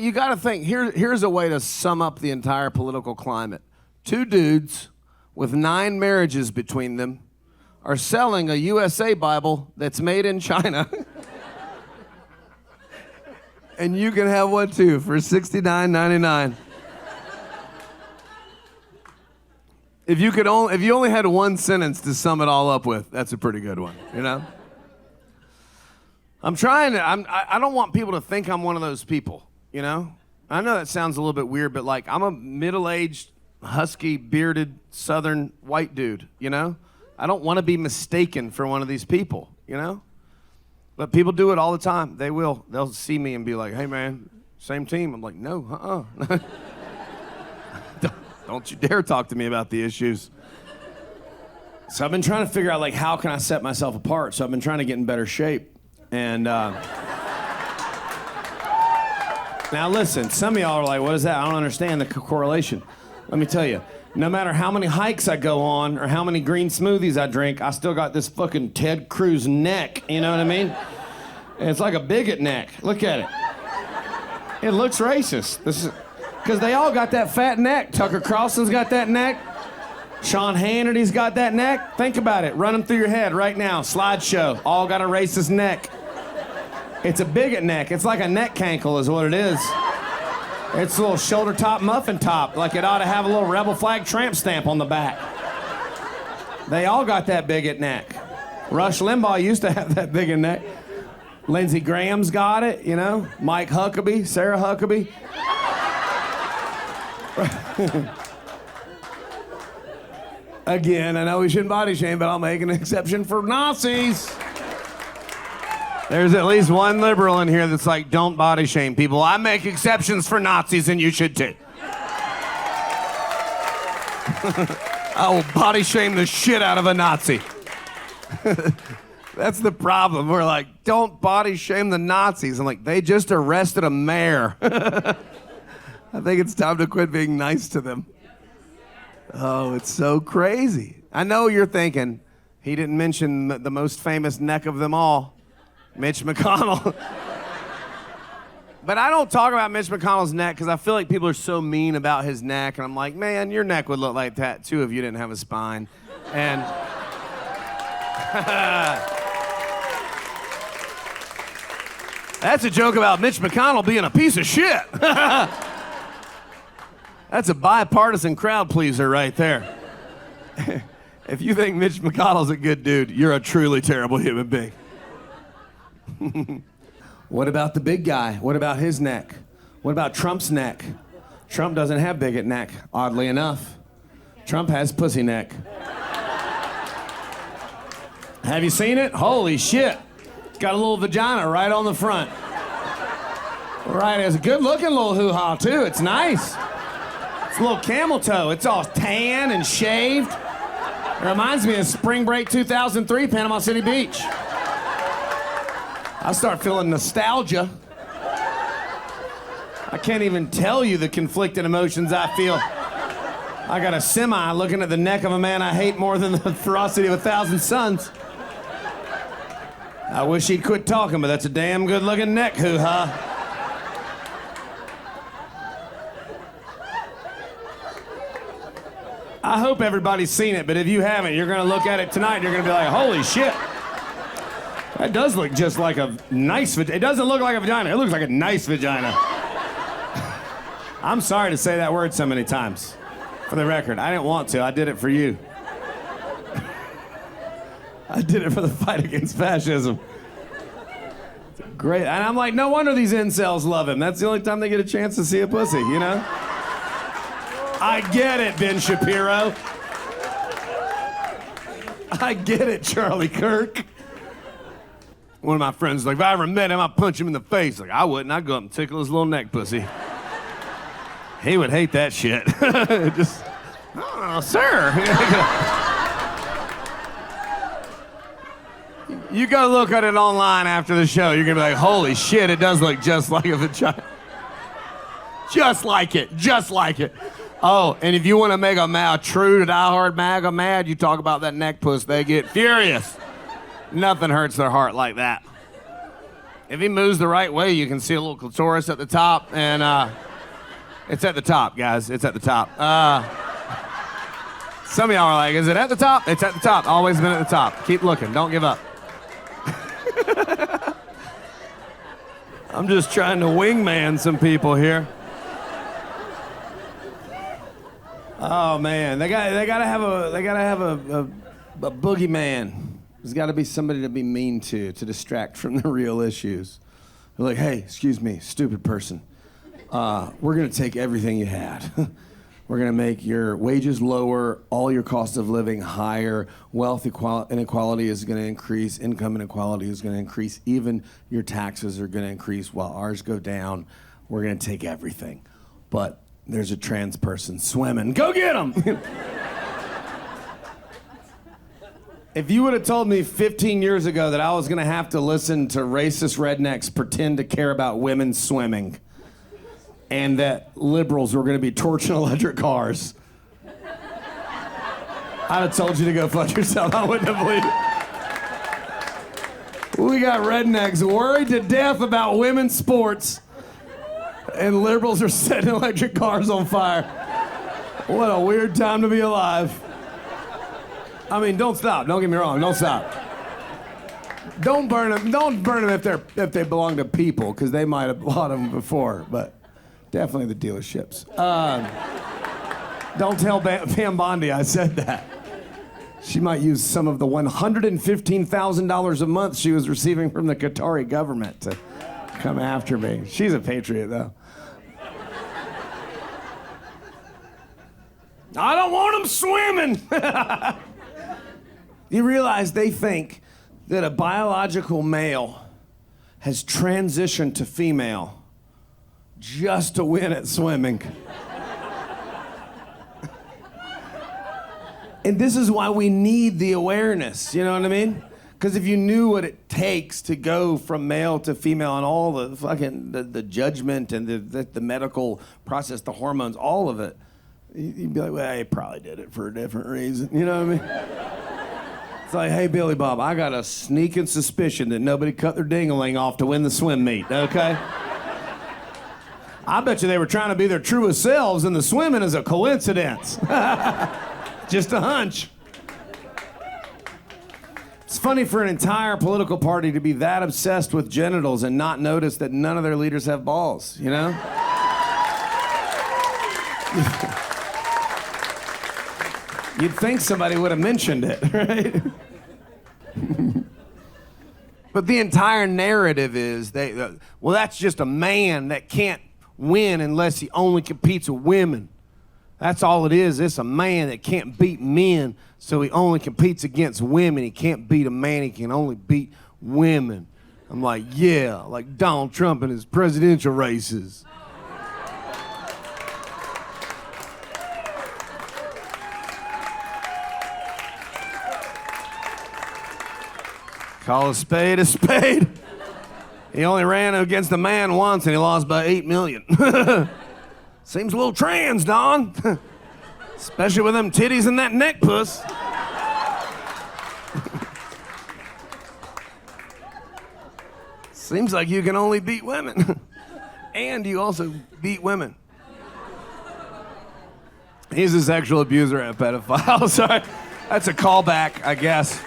You got to think, here's a way to sum up the entire political climate. Two dudes with 9 marriages between them are selling a USA Bible that's made in China. And you can have one too for $69.99. If you only had one sentence to sum it all up with, that's a pretty good one, you know? I don't want people to think I'm one of those people, you know? I know that sounds a little bit weird, but like I'm a middle-aged, husky, bearded, southern white dude, you know? I don't want to be mistaken for one of these people, you know? But people do it all the time. They will. They'll see me and be like, hey man, same team. I'm like, no, Don't you dare talk to me about the issues. So I've been trying to figure out like how can I set myself apart. So I've been trying to get in better shape. And now listen, some of y'all are like, what is that? I don't understand the correlation. Let me tell you, no matter how many hikes I go on or how many green smoothies I drink, I still got this fucking Ted Cruz neck, you know what I mean? And it's like a bigot neck. Look at it. It looks racist. Because they all got that fat neck. Tucker Carlson's got that neck. Sean Hannity's got that neck. Think about it. Run them through your head right now. Slideshow. All got a racist neck. It's a bigot neck. It's like a neck cankle is what it is. It's a little shoulder top muffin top. Like it ought to have a little rebel flag tramp stamp on the back. They all got that bigot neck. Rush Limbaugh used to have that bigot neck. Lindsey Graham's got it, you know. Mike Huckabee, Sarah Huckabee. Again, I know we shouldn't body shame, but I'll make an exception for Nazis. There's at least one liberal in here that's like, don't body shame people. I make exceptions for Nazis and you should too. I will body shame the shit out of a Nazi. That's the problem. We're like, don't body shame the Nazis. I'm like, they just arrested a mayor. I think it's time to quit being nice to them. Oh, it's so crazy. I know you're thinking, he didn't mention the most famous neck of them all, Mitch McConnell. But I don't talk about Mitch McConnell's neck because I feel like people are so mean about his neck. And I'm like, man, your neck would look like that too if you didn't have a spine. And that's a joke about Mitch McConnell being a piece of shit. That's a bipartisan crowd pleaser right there. If you think Mitch McConnell's a good dude, you're a truly terrible human being. What about the big guy? What about his neck? What about Trump's neck? Trump doesn't have bigot neck, oddly enough. Trump has pussy neck. Have you seen it? Holy shit. It's got a little vagina right on the front. Right, it's a good looking little hoo-ha too. It's nice. It's a little camel toe. It's all tan and shaved. It reminds me of Spring Break 2003, Panama City Beach. I start feeling nostalgia. I can't even tell you the conflicted emotions I feel. I got a semi looking at the neck of a man I hate more than the ferocity of 1,000 suns. I wish he'd quit talking, but that's a damn good looking neck, hoo-ha. I hope everybody's seen it, but if you haven't, you're gonna look at it tonight and you're gonna be like, holy shit. That does look just like a nice vagina. It doesn't look like a vagina, it looks like a nice vagina. I'm sorry to say that word so many times. For the record, I didn't want to, I did it for you. I did it for the fight against fascism. It's great, and I'm like, no wonder these incels love him. That's the only time they get a chance to see a pussy, you know? I get it, Ben Shapiro. I get it, Charlie Kirk. One of my friends was like, if I ever met him, I'd punch him in the face. Like, I wouldn't. I'd go up and tickle his little neck pussy. He would hate that shit. Just, oh, sir. You go look at it online after the show. You're going to be like, holy shit, it does look just like a vagina. Just like it. Just like it. Oh, and if you want to make a true diehard MAGA mad, you talk about that neck puss, they get furious. Nothing hurts their heart like that. If he moves the right way, you can see a little clitoris at the top, and it's at the top, guys. It's at the top. Some of y'all are like, is it at the top? It's at the top. Always been at the top. Keep looking. Don't give up. I'm just trying to wingman some people here. Oh man, they gotta have a boogeyman. There's got to be somebody to be mean to distract from the real issues. They're like, hey, excuse me, stupid person. We're gonna take everything you had. We're gonna make your wages lower, all your cost of living higher, wealth inequality is gonna increase, income inequality is gonna increase, even your taxes are gonna increase while ours go down. We're gonna take everything. But there's a trans person swimming. Go get them! If you would have told me 15 years ago that I was gonna have to listen to racist rednecks pretend to care about women swimming and that liberals were gonna be torching electric cars, I'd have told you to go fuck yourself. I wouldn't have believed it. We got rednecks worried to death about women's sports and liberals are setting electric cars on fire. What a weird time to be alive. I mean, don't stop. Don't get me wrong. Don't stop. Don't burn them. Don't burn them if they belong to people, because they might have bought them before. But definitely the dealerships. Don't tell Pam Bondi I said that. She might use some of the $115,000 a month she was receiving from the Qatari government to come after me. She's a patriot, though. I don't want them swimming. You realize they think that a biological male has transitioned to female just to win at swimming. And this is why we need the awareness, you know what I mean? Because if you knew what it takes to go from male to female and all the fucking the judgment and the medical process, the hormones, all of it, you'd be like, well, I probably did it for a different reason, you know what I mean? It's like, hey, Billy Bob, I got a sneaking suspicion that nobody cut their ding-a-ling off to win the swim meet, okay? I bet you they were trying to be their truest selves and the swimming is a coincidence. Just a hunch. It's funny for an entire political party to be that obsessed with genitals and not notice that none of their leaders have balls, you know? You'd think somebody would have mentioned it, right? But the entire narrative is, well, that's just a man that can't win unless he only competes with women. That's all it is. It's a man that can't beat men, so he only competes against women. He can't beat a man, he can only beat women. I'm like, yeah, like Donald Trump in his presidential races. Call a spade a spade. He only ran against a man once and he lost by 8 million. Seems a little trans, Don. Especially with them titties and that neck, Puss. Seems like you can only beat women. And you also beat women. He's a sexual abuser and a pedophile. Sorry. That's a callback, I guess.